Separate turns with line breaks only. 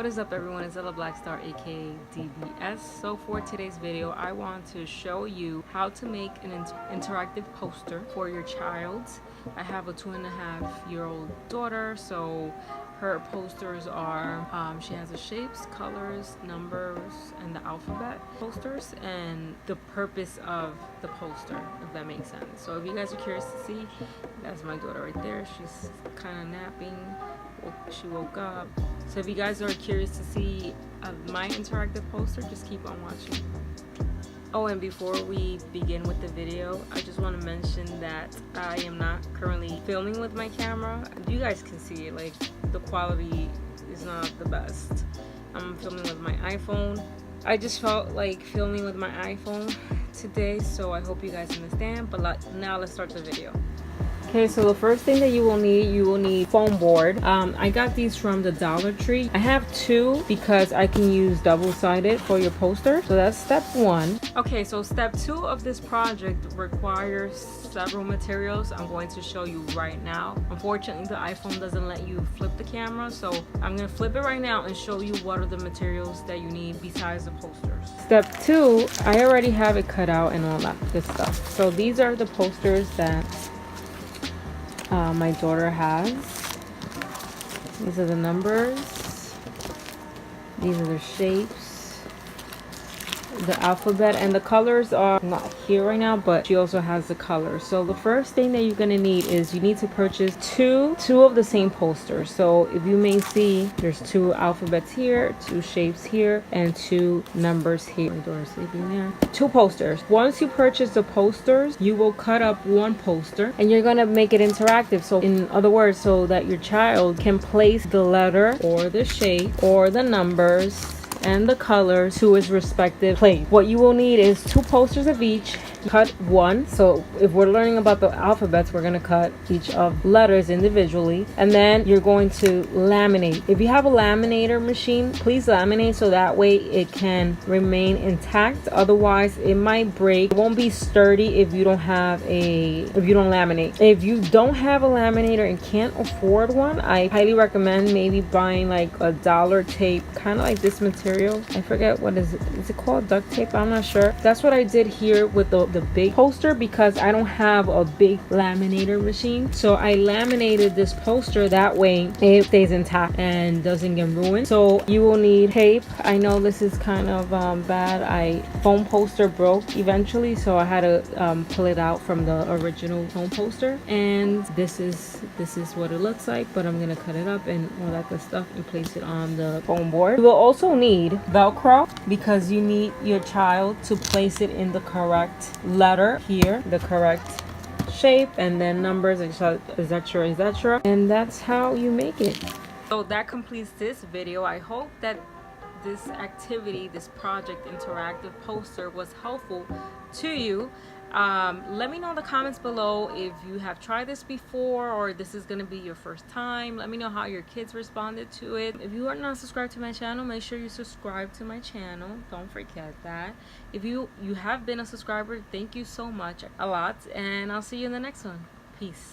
What is up, everyone? It's Ella Blackstar, aka DBS. So for today's video, I want to show you how to make an interactive poster for your child. I have a 2.5-year-old daughter, so her posters are, she has the shapes, colors, numbers, and the alphabet posters, and the purpose of the poster, if that makes sense. So if you guys are curious to see, that's my daughter right there. She's kind of napping. She woke up. So if you guys are curious to see my interactive poster, just keep on watching. Oh, and before we begin with the video, I just want to mention that I am not currently filming with my camera. You guys can see it, like the quality is not the best. I'm filming with my iPhone. I just felt like filming with my iPhone today, so I hope you guys understand. But now let's start the video. Okay, so the first thing that you will need foam board. I got these from the Dollar Tree. I have two because I can use double-sided for your poster. So that's step one. Okay, so step two of this project requires several materials. I'm going to show you right now. Unfortunately, the iPhone doesn't let you flip the camera, so I'm gonna flip it right now and show you what are the materials that you need besides the posters. Step two, I already have it cut out and all that good stuff. So these are the posters that my daughter has. These are the numbers. These are the shapes, the alphabet, and the colors are not here right now, but she also has the colors. So the first thing that you're gonna need is you need to purchase two of the same posters. So if you may see, there's two alphabets here, two shapes here, and two numbers here. My daughter's sleeping there. Two posters. Once you purchase the posters, you will cut up one poster and you're gonna make it interactive. So in other words, so that your child can place the letter or the shape or the numbers and the colors to its respective place. What you will need is two posters of each. Cut one. So if we're learning about the alphabets, we're going to cut each of letters individually, and then you're going to laminate. If you have a laminator machine, please laminate so that way it can remain intact. Otherwise it might break. It won't be sturdy if you don't laminate. If you don't have a laminator and can't afford one, I highly recommend maybe buying like a dollar tape, kind of like this material. I forget what is it called, duct tape? I'm not sure. That's what I did here with the big poster because I don't have a big laminator machine. So I laminated this poster, that way it stays intact and doesn't get ruined. So you will need tape. I know this is kind of bad. Foam poster broke eventually, so I had to pull it out from the original foam poster, and this is what it looks like. But I'm gonna cut it up and all that good stuff and place it on the foam board. You will also need Velcro because you need your child to place it in the correct letter here, the correct shape, and then numbers, etc. And that's how you make it. So that completes this video. I hope that this activity, this project interactive poster, was helpful to you. Let me know in the comments below if you have tried this before or this is going to be your first time. Let me know how your kids responded to it. If you are not subscribed to my channel, make sure you subscribe to my channel. Don't forget that. If you have been a subscriber, thank you so much, a lot, and I'll see you in the next one. Peace.